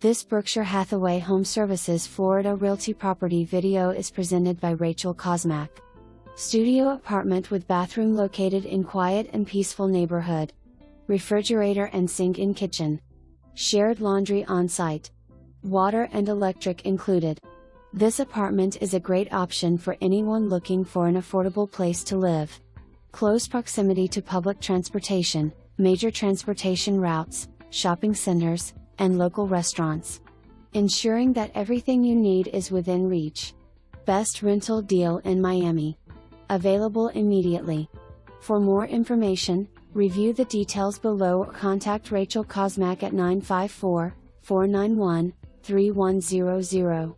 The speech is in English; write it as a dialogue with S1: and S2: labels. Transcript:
S1: This Berkshire Hathaway HomeServices Florida Realty property video is presented by Rachel Kosmac. Studio apartment with bathroom located in quiet and peaceful neighborhood. Refrigerator and sink in kitchen. Shared laundry on site. Water and electric included. This apartment is a great option for anyone looking for an affordable place to live. Close proximity to public transportation, major transportation routes, shopping centers, and local restaurants. Ensuring that everything you need is within reach. Best rental deal in Miami. Available immediately. For more information, review the details below or contact Rachel Kosmac at 954-491-3100.